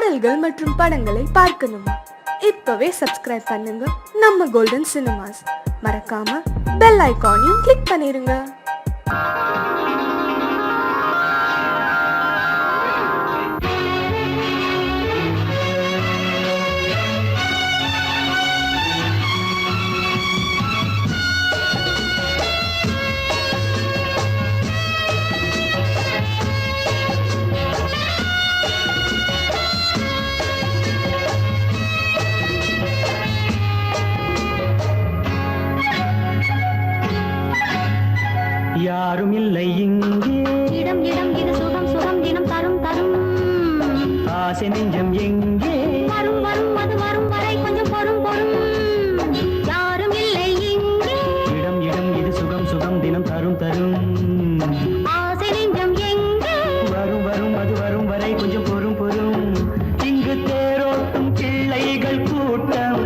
பாடல்கள் மற்றும் படங்களை பார்க்கணுமா? இப்பவே சப்ஸ்கிரைப் பண்ணுங்க நம்ம கோல்டன் சினிமாஸ். மறக்காம பெல் ஐகானையும் கிளிக் பண்ணிருங்க. யாரும் இல்லை இங்கே, இடம் இடம் இது சுகம் சுகம் தினம் தரும் தரும். ஆசை நெஞ்சம் எங்கே, வரும் வரும் அது வரும் வரை கொஞ்சம் பொறும் பொறும். யாரும் இல்லை இங்கே, இடம் இடம் இது சுகம் சுகம் தினம் தரும் தரும். ஆசை நெஞ்சம் எங்கே, வரும் வரும் அது வரும் வரை கொஞ்சம் பொறும் பொறும். இங்கு தேரோட்டும் கிள்ளைகள் கூட்டம்,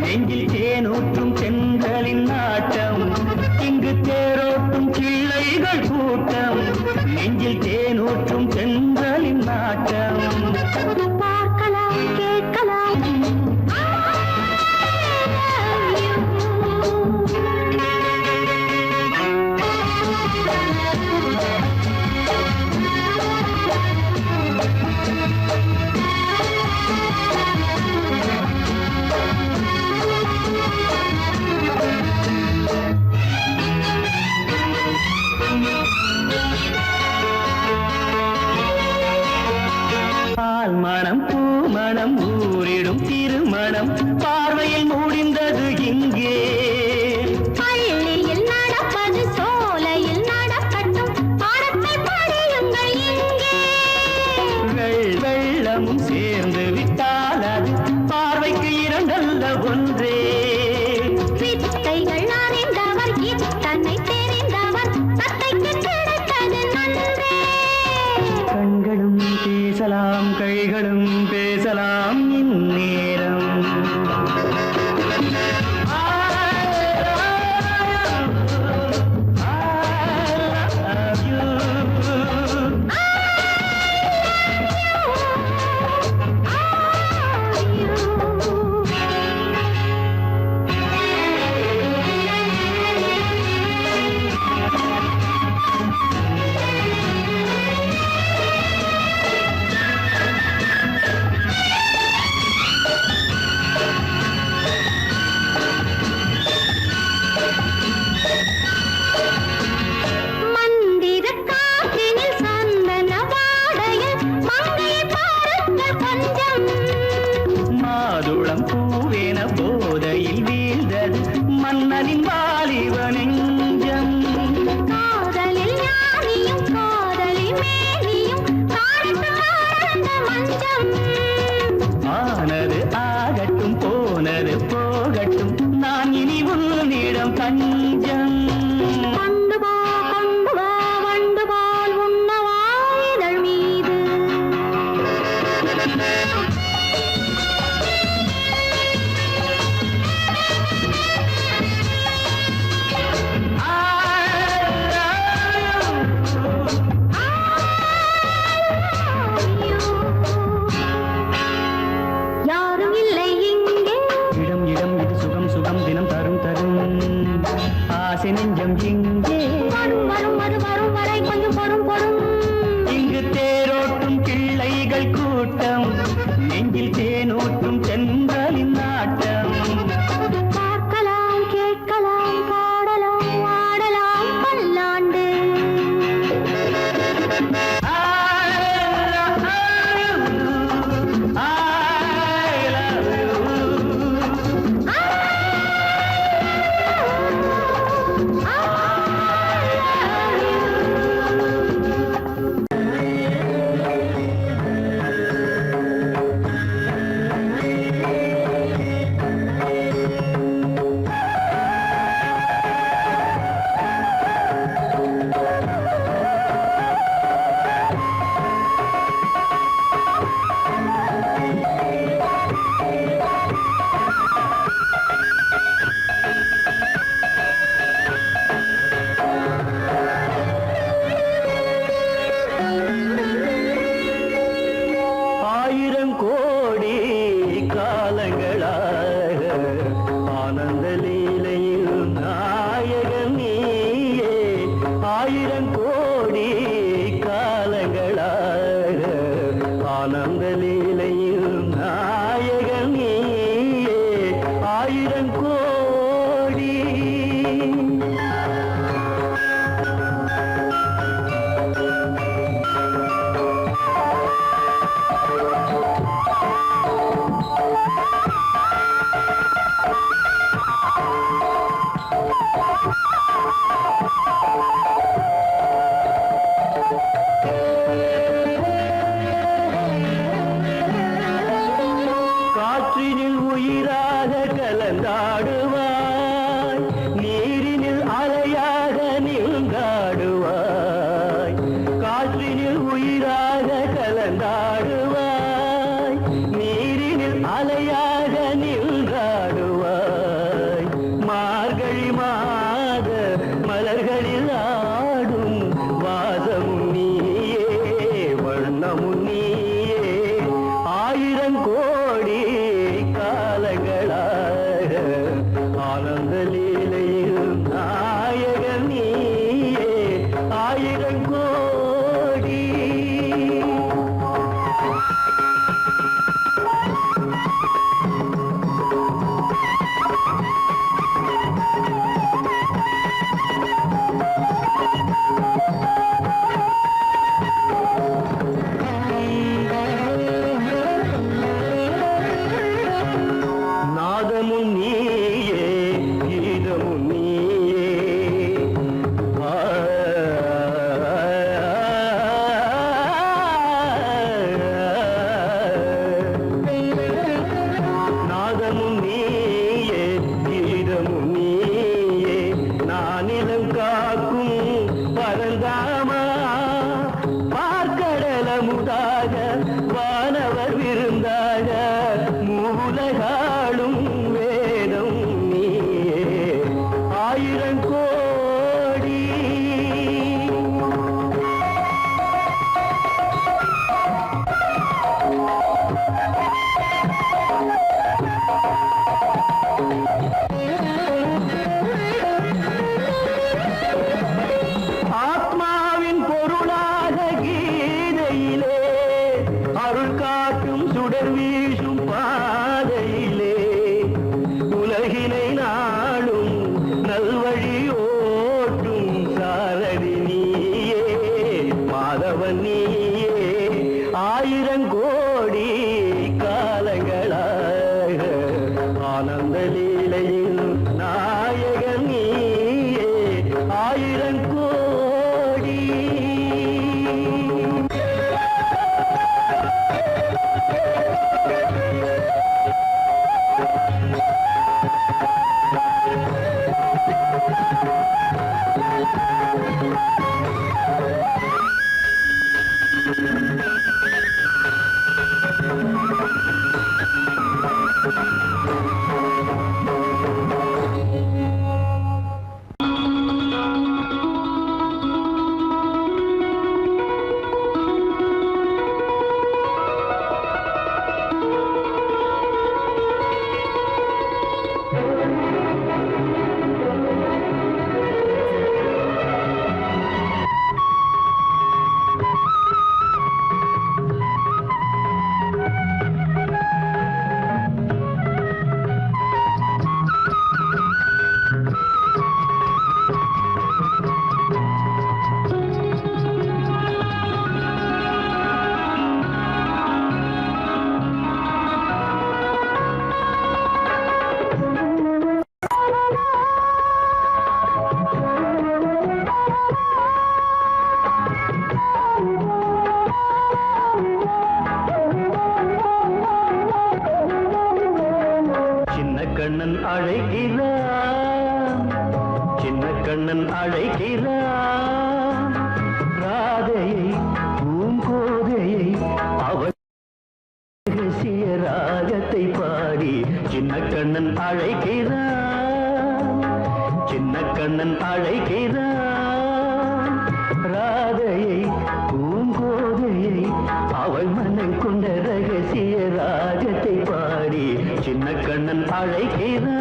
நெஞ்சில் தேனூற்றும் சென்றலின் நாட்டம். இங்கு தேரோட்டும் கிள்ளைகள் கூட்டம், நெஞ்சில் தேனூற்றும் சென்றலின் நாட்டம். பார்க்கலாம் கேட்கலாம். பால் மணம் பூ மணம் ஊரிடும் திருமணம் பார்வையில் முடிந்தது இங்கே. பள்ளியில் நடப்பது சோலையில் நடக்கட்டும், பாடத்தை படியுங்கள் இங்கே. வெள்ளமும் சேர்ந்து விட்டால் அது பார்வைக்கு இரண்டல்ல ஒன்றே. வித்தைகள் அறிந்தவர் இத்தனை தெரிந்தவர், தத்தைக்கு கிடைத்தது நன்றே. கண்களும் பேசலாம் கைகளும் பேசலாம் இந்நேரம். மந்திர காற்றினில் சந்தன வாடையில் மங்கையை பாருங்கள் கொஞ்சம். மாதுளம் பூவேன போதையில் வீழ்ந்தது மன்னனின் வாலிப நெஞ்சம். காதலில் ஞானியும் காதலி மேனியும் காணித்து ஆழ்ந்த மஞ்சம். ஆனது ஆகட்டும் போனது போகட்டும், நான் இனி உன்னிடம் தஞ்சம். கொண்டு வா வண்டு போல் உண்ணவா இதழ் மீது. யாரும் இல்லை இங்கே, இடம் இடம் இது சுகம் சுகம் தினம் தரும் தரும். ஆசை நெஞ்சம் எங்கே, வரும் வரும் அது வரும் வரை கொஞ்சம் பொறும் பொறும். இங்கு தேரோட்டும் கிள்ளைகள் கூட்டம், நெஞ்சில் தேனூற்றும் சென்றலின் நாட்டம். பார்க்கலாம் கேட்கலாம் பாடலாம் ஆடலாம் பல்லாண்டு. ஆனந்த லீலையில் நாயகன் நீயே ஆயிரம் கோடி. காற்றினில் உயிராக கலந்தாடுவாய், நீரினில் அலையாக நீந்தாடுவாய். காற்றினில் உயிராக கலந்தாடுவாய், நீரினில் அலையாக நீந்தாடுவாய். மார்கழி மாத மலர்களில் ஆடும் வாசமும் நீயே, வண்ணமும் நீயே. ஆயிரம் கோடி காலங்களாக ஆனந்த லீலையில் நாயகன் நீயே ஆயிரம் கோடி. நாதமும் நீயே, கீதமும் நீயே. நாதமும் நீயே, கீதமும் நீயே. நானிலம் காக்கும் பரந்தாமா, பார்க்கடலமுதாக வானவர் விருந்தாக மூலகாளும் வேதம் நீயே ஆயிரம் கோடி. ஆத்மாவின் பொருளாக கீதையிலே அருள் காட்டும் சுடர் வீசும் பாதையிலே உலகினை நாளும் நல்வழி ஓட்டும் சாரதி நீயே, மாதவன் நீயே. ஆயிரம் கோடி காலங்களாக ஆனந்த லீலையில் நாயகன் நீயே ஆயிரம் கோடி. கண்ணன் அழைக்கிறான், சின்ன கண்ணன் அழைக்கிறான். ராதையை பூங்கோதையை அவன் ரகசிய ராகத்தை பாடி சின்ன கண்ணன் அழைக்கிறான், சின்ன கண்ணன் அழைக்கிறான். ராதையை பூங்கோதையை அவள் மனம் கொண்ட ரகசிய ராகத்தை பாடி சின்ன கண்ணன் அழைக்கிறான்.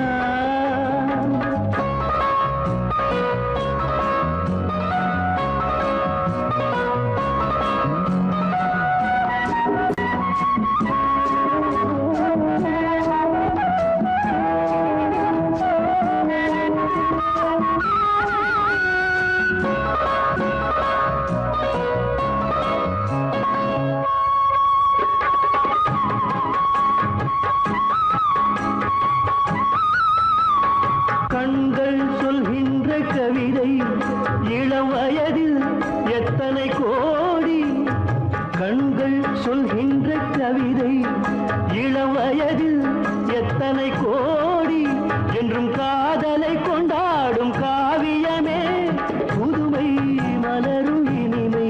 இளம் வயதில் எத்தனை கோடி என்றும் காதலை கொண்டாடும் காவியமே புதுமை மலரும் இனிமை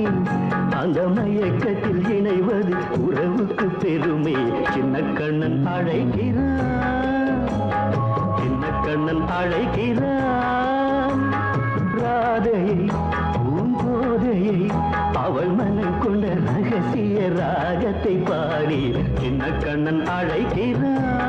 அந்த மயக்கத்தில் இணைவது உறவுக்கு பெருமை சின்ன கண்ணன் அழைக்கிறான் சின்ன கண்ணன் அழைக்கிறான் ராதையை பூங்கோதையை அவள் மனம் கொண்ட ரகசிய ராகத்தை பாடி சின்ன கண்ணன் அழைக்கிறான்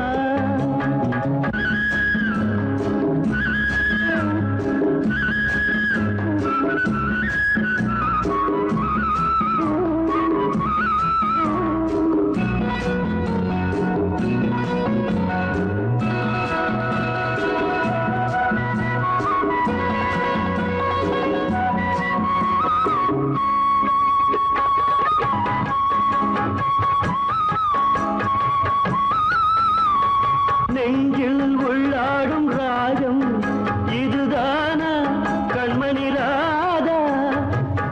நெஞ்சில் உள்ளாடும் ராகம் இதுதானா கண்மணி ராதா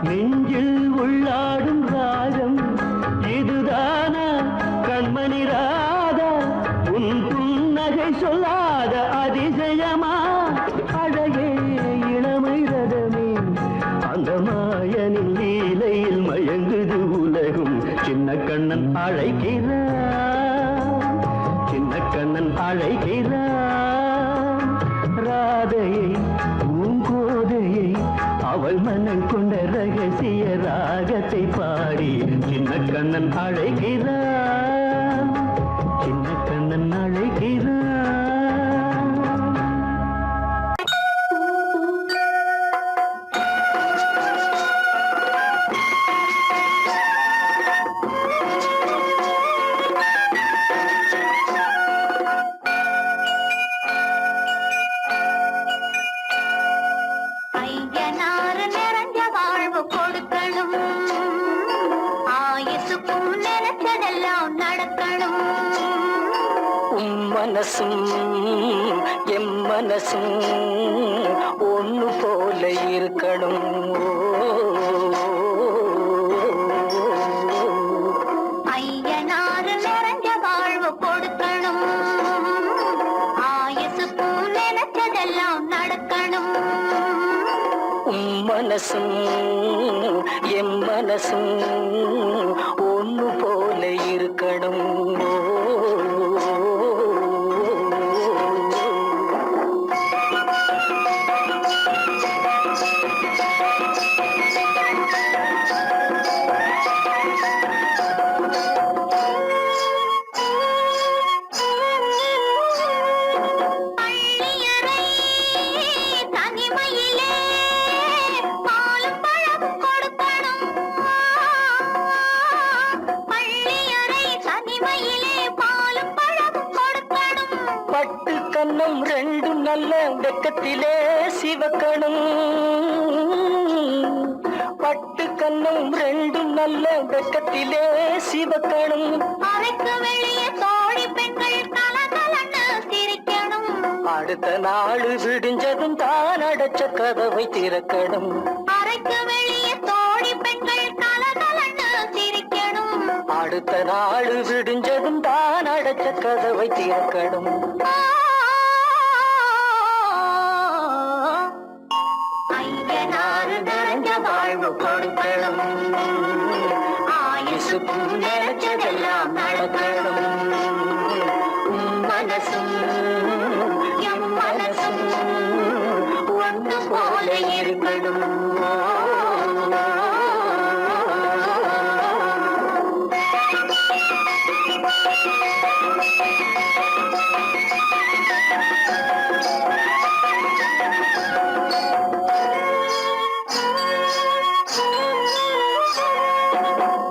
நெஞ்சில் உள்ளாடும் ராகம் இதுதானா கண்மணி ராதா உன் புன்னகை சொல்லாத அதிசயமா அழகே இளமை ரதமே அந்த மாயனின் லீலையில் மயங்குது உலகும் சின்ன கண்ணன் அழைக்கிறான் சின்ன கண்ணன் அழைக்கிறான் ராதையை பூங்கோதையை அவள் மனம் கொண்ட ரகசிய ராகத்தை பாடி சின்ன கண்ணன் அழைக்கிறான் சின்ன கண்ணன் அழைக்கிறான் ஐயனாறு நிறைஞ்ச வாழ்வு கொடுக்கணும் ஆயுசுக்கும் நினைச்சதெல்லாம் நடக்கணும் மனசும் எம் மனசும் ஒன்று போல இருக்கணும் ஐயனாறு நிறைஞ்ச வாழ்வு கொடுக்கணும் ஆயுசுக்கும் நினைச்சதெல்லாம் நடக்கணும் மனசும் எம் மனசும் ஒன்று போல இருக்கணும் பள்ளியறை தனிமையிலே பாலும் பழமும் கொடுக்கணும் பள்ளியறை தனிமையிலே பாலும் பழமும் கொடுக்கணும் பட்டு கண்ணம் ரெண்டு நல்ல வெக்கத்திலே சிவக்கணும் பட்டு கண்ணம் ரெண்டு நல்ல வெக்கத்திலே சிவக்கணும் அறைக்கு வெளியே தோழி பெண்கள் கலகலன்னு சிரிக்கணும் அடுத்த நாள் விடிஞ்சதும் தான் அடைச்ச கதவை திறக்கணும் அறைக்கு வெளியே தோழி பெண்கள் கலகலன்னு சிரிக்கணும் அடுத்த நாள் விடிஞ்சதும் தான் அடைச்ச கதவை திறக்கணும் ஐயனாறு நிறைஞ்ச வாழ்வு கொடுக்கணும் ஆயுசுக்கும் நினைச்சதெல்லாம் நடக்கணும் மனசும் எம் மனசும் ஒன்று போல இருக்கணும்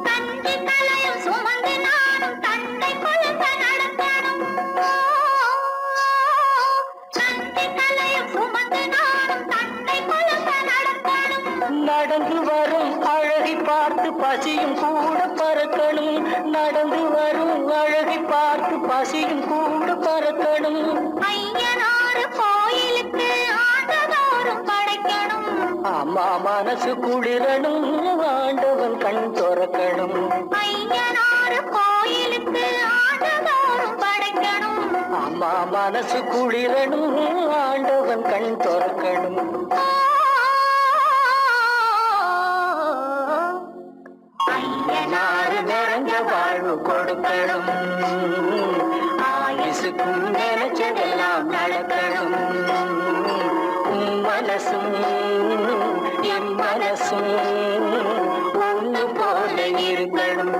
தந்தை தலையும் சுமந்து நானும் தந்தை கொழுந்த நடக்கணும் தந்தை தலையும் சுமந்து நானும் தந்தை கொழுந்த நடக்கணும் நடந்து வரும் அழகை பார்த்து பசியும் கூட பறக்கணும் நடந்து வரும் அழகை பார்த்து பசியும் கூட பறக்கணும் ஐயனாறு கோயிலுக்கு ஆண்டதோறும் படைக்கணும் அம்மா மனசு குளிரணும் ஆண்டவன் கண் துறக்கணும் ஐயனாறு கோயிலுக்கு அம்மா மனசு குளிரணும், ஆண்டவன் கண் திறக்கணும். ஐயனாறு நிறைஞ்ச வாழ்வு கொடுக்கணும், ஆயுசுக்கும் நினைச்சதெல்லாம் நடக்கணும். மனசும் என் மனசும் ஒன்று போல இருக்கணும்.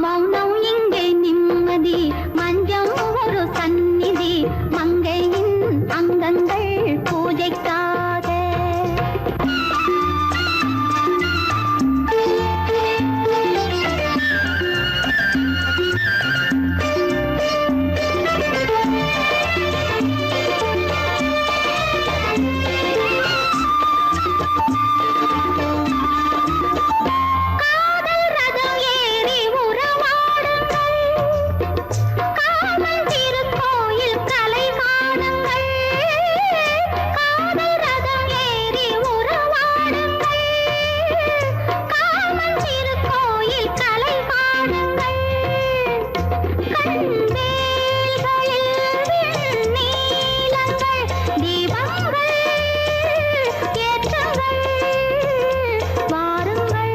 மௌனம் இங்கே நிம்மதி மஞ்சம் ஒரு சந்நிதி மங்கையின் அங்கங்கள் பூஜைக்காக காதல் ரதம் ஏறி உறவாடுங்கள் காமன் திருக்கோயில் கலை காணுங்கள் காதல் ரதம் ஏறி உறவாடுங்கள் காமன் திருக்கோயில் கலை காணுங்கள் கண்வேல்களில் நீலங்கள் தீபங்கள் ஏற்றுங்கள் வாருங்கள்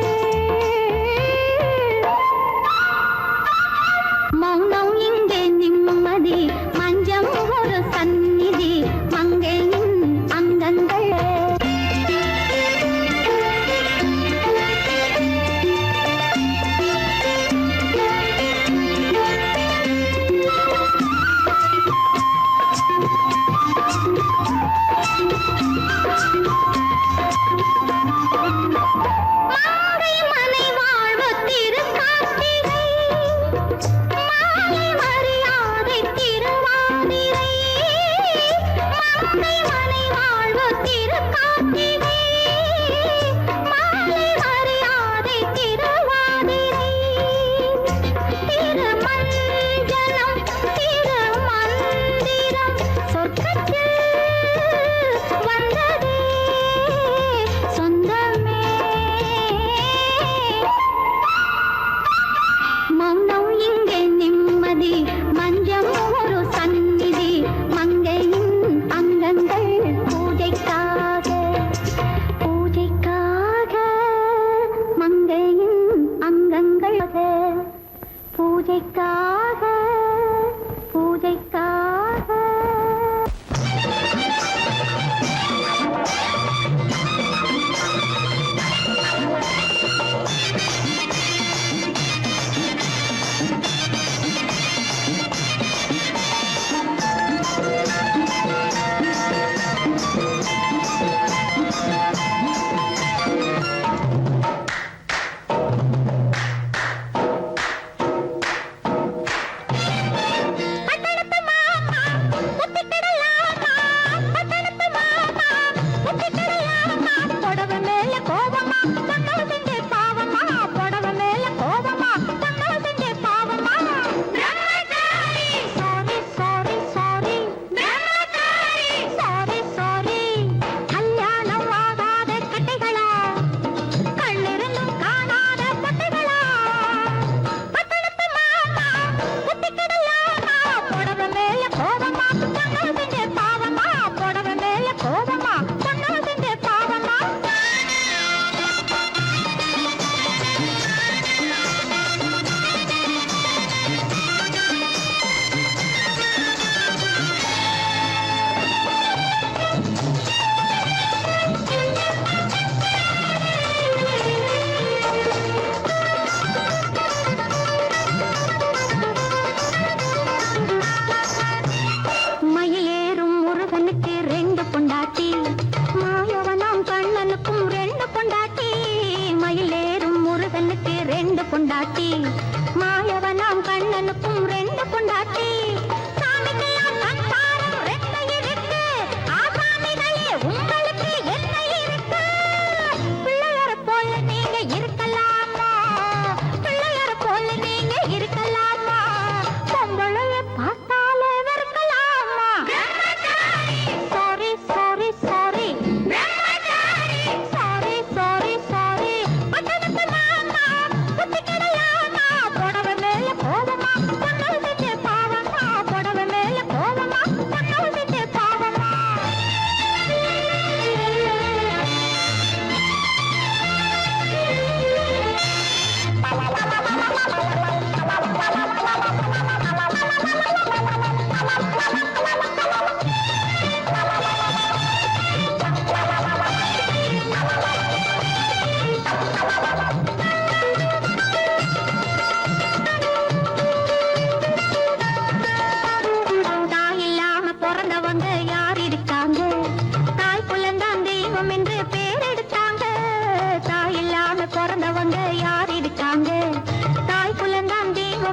மௌனம் இங்கே நிம்மதி மஞ்சம் ஒரு சந்நிதி மங்கையின் அங்கங்கள் மாலை மனை வாழ்வு திருக்கார்த்திகை மாலை மரியாதை திருவாதிரை மாலை மனை வாழ்வு திருக்கார்த்திகை மாலை மரியாதை திருவாதிரை திருமஞ்சனம் திருமந்திரம் சொர்க்கத்தில் வந்ததே சொந்தமே மௌனம் இங்கே நிம்மதி மஞ்சம் ஒரு சந்நிதி மங்கையின் அங்கங்கள் பூஜைக்காக பூஜைக்காக மங்கையின் அங்கங்கள் பூஜைக்காக பூஜைக்காக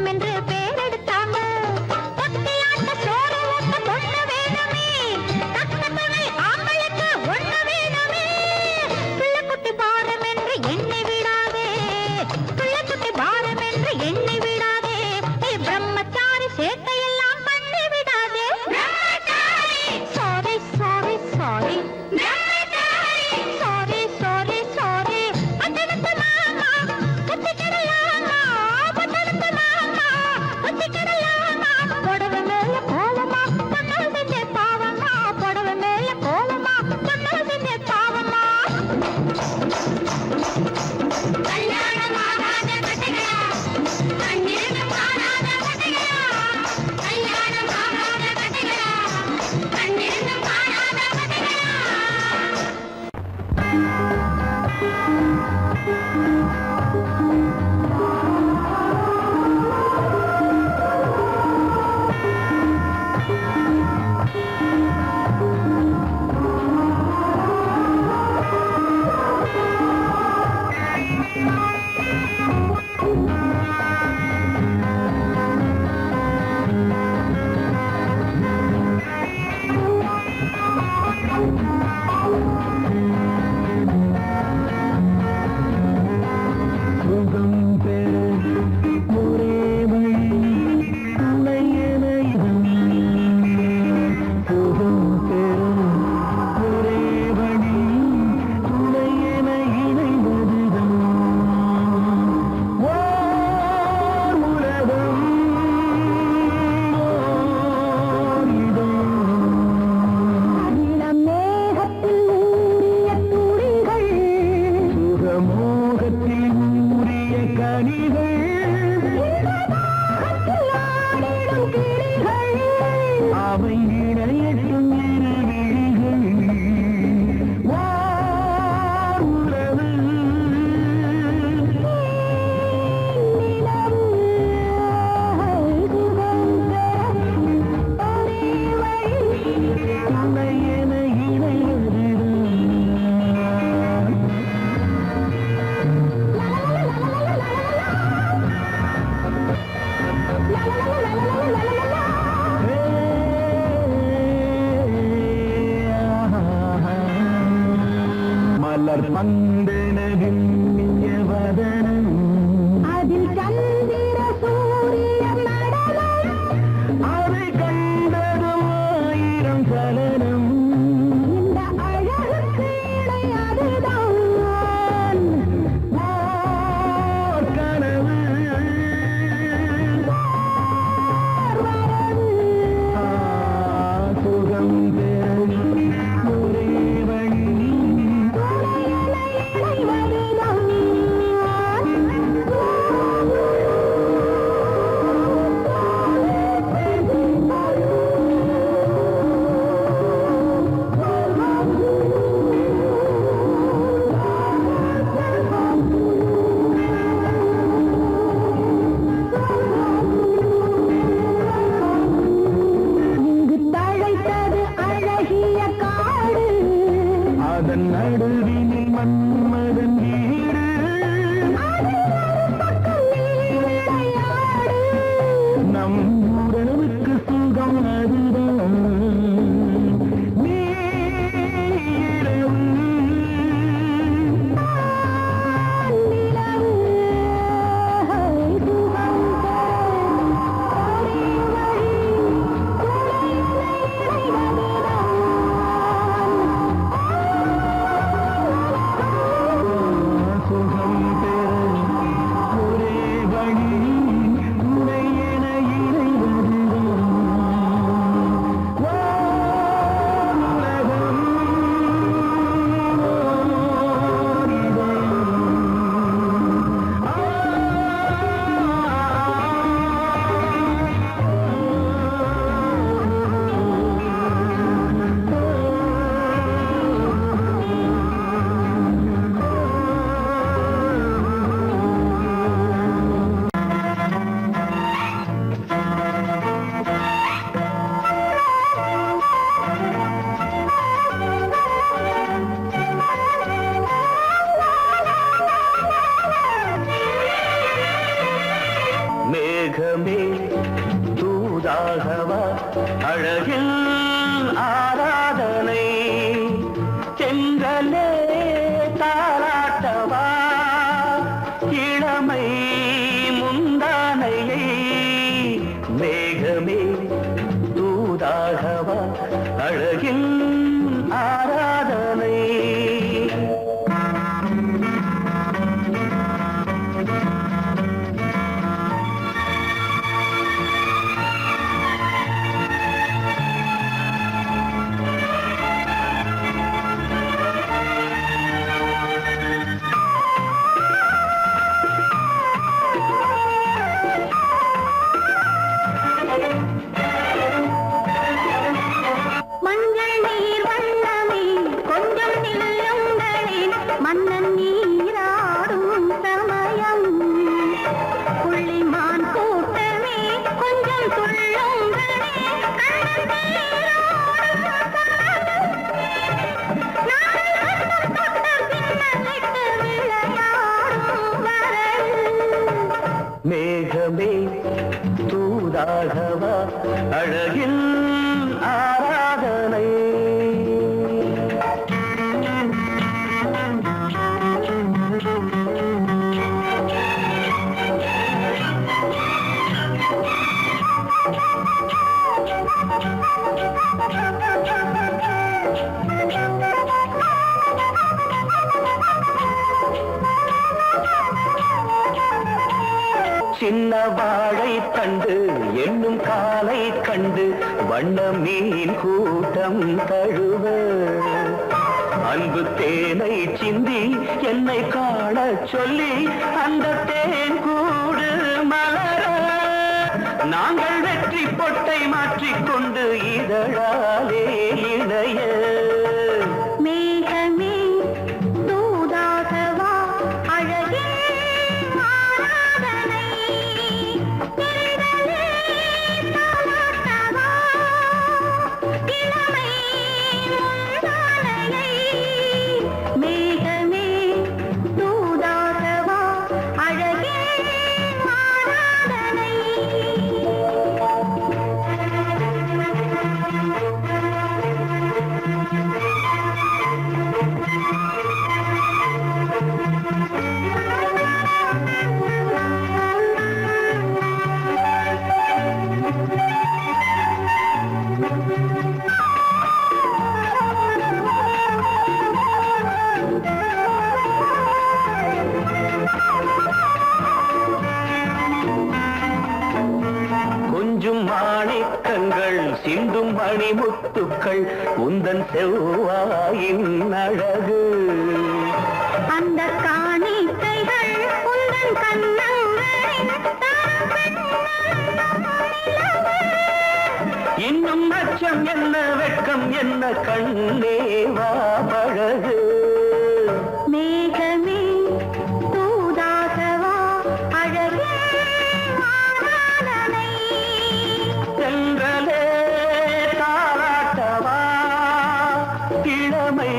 செல்வம் என்று பேரெடுத்தாங்க தொட்டியாட்ட சோறு ஊட்ட பொண்ணு வேணுமே தக்க துணை ஆம்பளுக்கு ஒண்ணு வேணுமே பிள்ளைக்குட்டி பாரம் என்று எண்ணி விடாதே பிள்ளைக்குட்டி பாரம் என்று எண்ணி விடாதே பிரம்மச்சாரி சேட்டையெல்லாம் பண்ணி விடாதே sorry sorry sorry sorry sorry sorry பட்டணத்து மாமா கத்திக்கிடலாமா பட்டணத்து மாமா கத்திக்கிடலாமா புடவை மேல கோலமா பொண்ணு செஞ்ச பாவமா புடவை மேல கோலமா பொண்ணு செஞ்ச பாவமா கல்யாணம் ஆகாத கட்டைகளா கண்ணிரண்டும் காணாத கட்டைகளா கல்யாணம் ஆகாத கட்டைகளா கண்ணிரண்டும் காணாத கட்டைகளா சுகம் பெற ஒரே வழி துணை என சுகம் பெற ஒரே வழி துணை என இணைவதுதான் ஓர் உலகம் ஓர் இடம் மேகத்தில் ஊறிய துளிகள் சுகமோகத்தில் ஊறிய கனிகள் ஆடிடும் கிளிகள் அவை இணையட்டும் இருவிழிகள் ஓர் உறவு துணை என இணைவதுதான் மலர் பந்தனவில் வதனம் அதில் சந்திர சூரிய நடனம் அதை கண்டதும் ஆயிரம் சலனம் இந்த அழகுக்கு இணை அதுதான் ஓர் கனவு சுகம் பெற ஒரே வழி மேகமே தூதாகவா அழகில் ஆராதனை செங்கலே தாராட்டவா இளமை முந்தானையை மேகமே தூதாகவா அழகில் ஆராதனை மஞ்சள் நீர் வண்ணமே கொஞ்சம் நில்லுங்களேன் மன்னன் நீராடும் சமயம் புள்ளிமான் கூட்டமே கொஞ்சம் துள்ளுங்களே கண்ணன் நீராடும் பின்னலிட்டு விளையாடும் வரல் மேகமே தூதாகவா அழகில் ஆராதனை சின்ன வாழை தண்டு என்னும் காலை கண்டு வண்ண மீன் கூட்டம் தழுவ அன்பு தேனை சிந்தி என்னை காண சொல்லி அந்த தேன் கூடு மலர நாங்கள் வெற்றி பொட்டை மாற்றிக்கொண்டு இதழாலே இணைய மேகமே தூதாகவா அழகே ஆராதனை தென்றலே தாலாட்டவா இளமை முந்தானையை மேகமே தூதாகவா அழகே ஆராதனை கொஞ்சும் மாணிக்கங்கள் சிந்தும் மணிமுத்துக்கள் உந்தன் செவ்வாயின் அழகு அந்த காணிக்கைகள் உந்தன் கண்ணங்களின் இன்னும் அச்சம் என்ன வெட்கம் என்ன கண்ணே வா பழகு மேகமே தூதாகவா அழகே ஆராதனை சென்றலே தாராட்டவா இளமை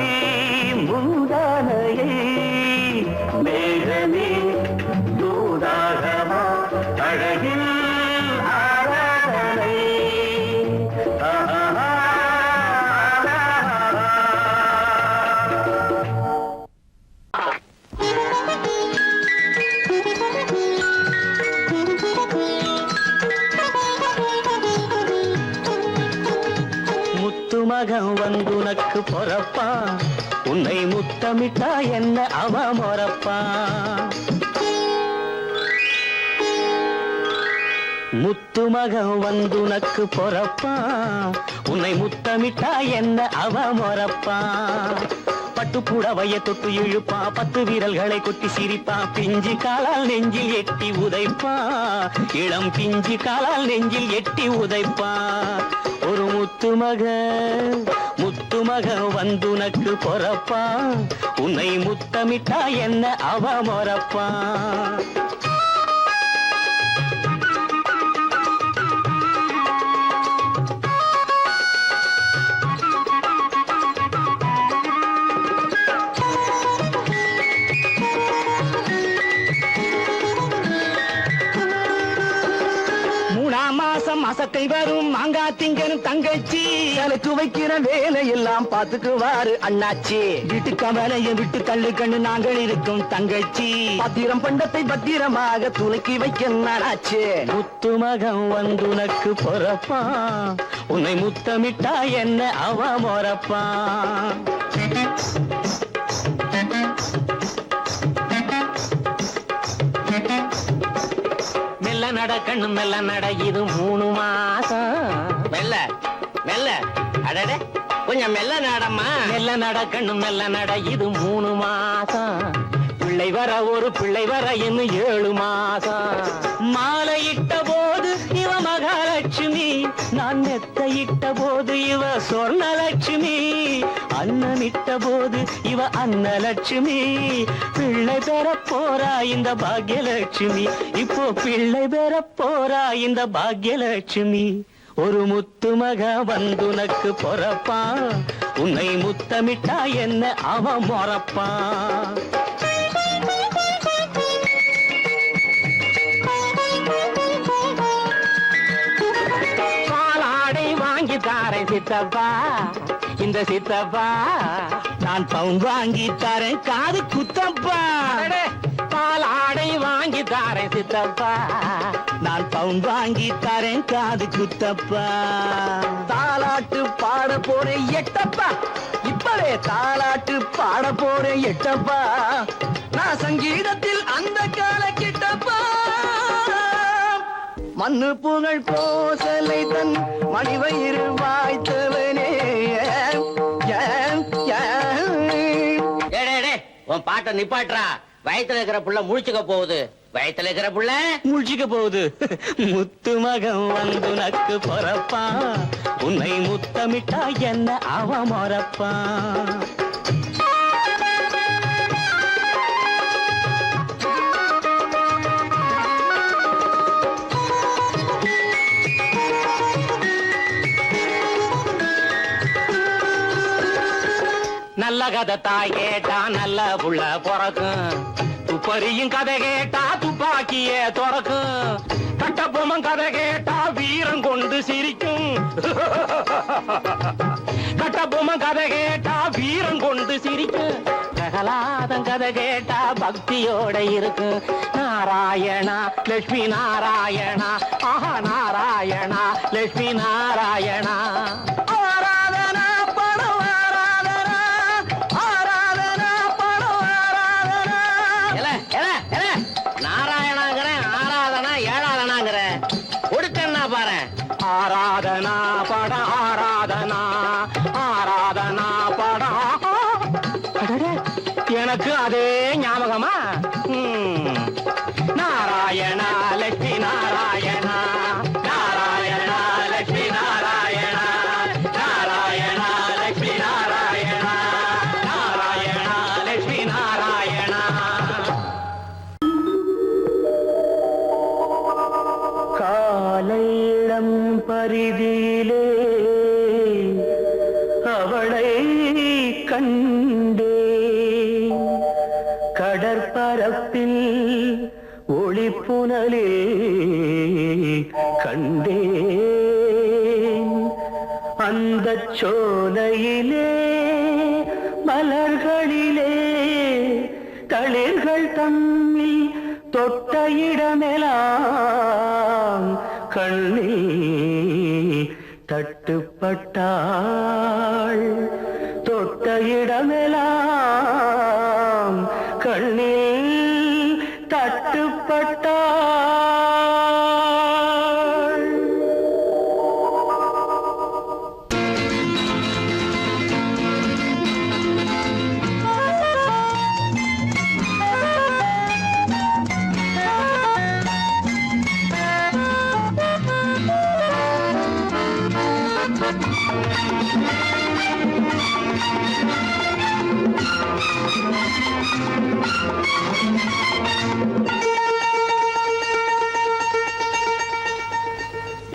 முந்தானையை மேகமே தூதாகவா அழகில் ஆராதனை முத்துமகன் வந்துனக்கு பொறப்பா உன்னை முத்தமிட்டா என்ன அவ மொறப்பா முத்துமகன் வந்துனக்கு பொறப்பா உன்னை முத்தமிட்டா என்ன அவ மொறப்பா பட்டு புடவைய தொட்டு இழுப்பா 10 விரல்களை கொட்டி சிரிப்பா பிஞ்சு காலால் நெஞ்சில் எட்டி உதைப்பா இளம் பிஞ்சு காலால் நெஞ்சில் எட்டி உதைப்பா ஒரு முத்துமக வந்துனக்கு பொறப்பா உன்னை முத்தமிட்டா என்ன அவ மொறப்பா மாசம் அசக்கை வரும் மாங்காய் திங்கனும் தங்கச்சி எனக்கு வைக்கிற வேலை எல்லாம் பாத்துக்குவாரு அண்ணாச்சி வீட்டுக்கு வேலையை விட்டு தள்ளு கண்ணு நாங்கள் இருக்கும் தங்கச்சி பத்திரம் பண்டத்தை பத்திரமாக துலக்கி வைக்க நானாச்சு முத்து மகம் வந்து உனக்கு பொறப்பான் உன்னை முத்தமிட்டா என்ன அவ மொறப்பான் மெல்ல நட கண்ணு மெல்ல நட இது 3 மாசம் மெல்ல மெல்ல அடடே கொஞ்சம் மெல்ல நடமா மெல்ல நட கண்ணு மெல்ல நட இது 3 மாசம் பிள்ளை வர ஒரு பிள்ளை வர இன்னும் 7 மாசம் மாலையிட்ட போது இவ மகாலட்சுமி நான் நெத்தையிட்ட போது இவ சொர்ணலட்சுமி அன்னமிட்ட போது இவ அன்னலட்சுமி பிள்ளை பெற போறா இந்த பாக்யலட்சுமி இப்போ பிள்ளை பெற போறா இந்த பாக்யலட்சுமி ஒரு முத்து மக வந்துனக்கு பொறப்பான் உன்னை முத்தமிட்டா என்ன அவ மொறப்பான் பாலாடை வாங்கி தாரை சித்தப்பா இந்த சித்தப்பா நான் பவுன் வாங்கி தரேன் காது குத்தப்பா பாலாடை வாங்கி தாரேன் சித்தப்பா நான் பவுன் வாங்கி தரேன் காது குத்தப்பா தாலாட்டு பாட போறேன் எட்டப்பா இப்பவே தாலாட்டு பாட போறேன் எட்டப்பா நான் சங்கீதத்தில் அந்த கால கிட்டப்பா மண்ணு புகழ் கோசலை தன் மணிவயிறு வாய்த்தவனே உன் பாட்டை நிப்பாட்றா வயத்துல இருக்கிற புள்ள முழிச்சுக்க போகுது வயத்துல இருக்கிற புள்ள முழிச்சுக்க போகுது முத்து மகம் வந்து நக்கு பொறப்பான் உன்னை முத்தமிட்டா என்ன அவ மொறப்பான் நல்ல கதை தாய் கேட்டா நல்ல புள்ள பிறக்கும் துப்பறியும் கதை கேட்டா துப்பாக்கியே துறக்கும் கட்டபொம்மன் கதை கேட்டா வீரம் கொண்டு சிரிக்கும் கட்டபொம்மன் கதை கேட்டா வீரம் கொண்டு சிரிக்கும் பிரகலாதன் கதை கேட்டா பக்தியோட இருக்கு நாராயணா லட்சுமி நாராயணா ஆஹா நாராயணா லட்சுமி நாராயணா ஆராதனா பட ஆராதனா ஆராதனா பட எனக்கு அதே ஞாபகமா நாராயணா லட்சுமி நாராயணா நாராயணா லட்சுமி நாராயணா நாராயணா லட்சுமி நாராயணா நாராயணா லட்சுமி நாராயணா காலையிடம் பரிதியிலே அவளை கண்டே கடற்பரப்பில் ஒளிப்புணலில் கண்டேன் அந்த சோலையிலே மலர்களிலே தளிர்கள் தம்மில் தொட்ட இடமெல்லாம் கண்ணில் தட்டுப்பட்டாள் தொட்ட இடமெல்லாம் கண்ணில் தட்டுப்பட்டாள்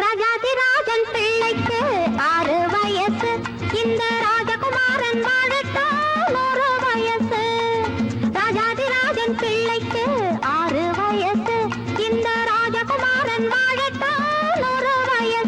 ராஜாதிராஜன் பிள்ளைக்கு 6 வயசு இந்த ராஜகுமாரன் வாழட்டும் 100 வயசு ராஜாதிராஜன் பிள்ளைக்கு 6 வயசு இந்த ராஜகுமாரன் வாழட்டும் 100 வயசு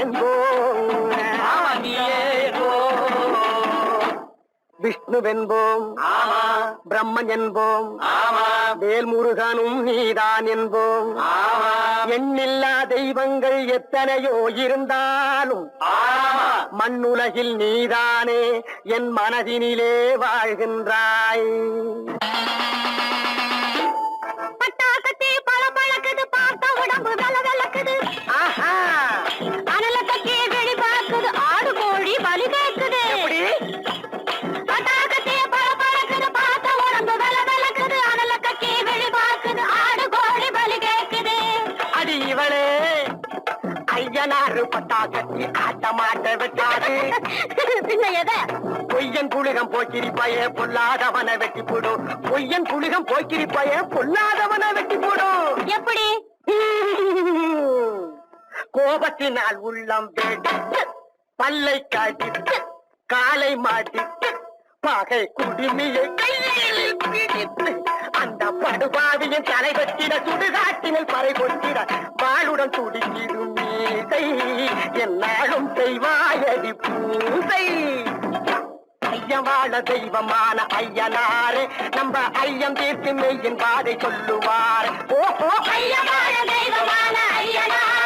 நான் என்போம் விஷ்ணுவென்போம் பிரம்மன் என்போம் வேல்முருகனும் நீதான் என்போம் எண்ணில்லா தெய்வங்கள் எத்தனையோ இருந்தாலும் மண்ணுலகில் நீதானே என் மனதினிலே வாழ்கின்றாய். பட்டாக்கத்தி பல பழக்குது பார்த்த உடம்பு வெல வெலக்குது ஆஹா அனல கட்டி வெளி பார்க்குது ஆடு கோழி பலி கேட்குது பட்டாக்கத்தி பல பழக்குது பார்த்த உடம்பு வெல வெலக்குது அனல கட்டி வெளி பார்க்குது ஆடு கோழி பலி கேட்குது. அடி இவளே ஐயனாறு பட்டா கட்டி ஆட்ட மாட்ட விட்டாது பின்ன எதை பொய்யன் புலிகம் போக்கிரிப்பாயே பொல்லாதவனை வெட்டி போடும் பொய்யன் புலிகம் போக்கிரிப்பாயே பொல்லாதவனை வெட்டி போடும். எப்படி கோபத்தினால் உள்ளம் வெடித்து பல்லை காட்டிட்டு காலை மாட்டிட்டு பகை குடுமியை கையில் பிடித்து அந்த படுபாவியின் தலை வெட்டிட சுடுகாட்டினில் பறை கொட்டிட வாளுடன் துடிக்கிடும் மீசை என்னாலும் செய்வாயடி பூசை. ஐயவாழ தெய்வமான ஐயனாரே நம்ம ஐயம் தீர்த்து மெய்யின் பாதை சொல்லுவார். ஐயமான தெய்வமான ஐயனாரே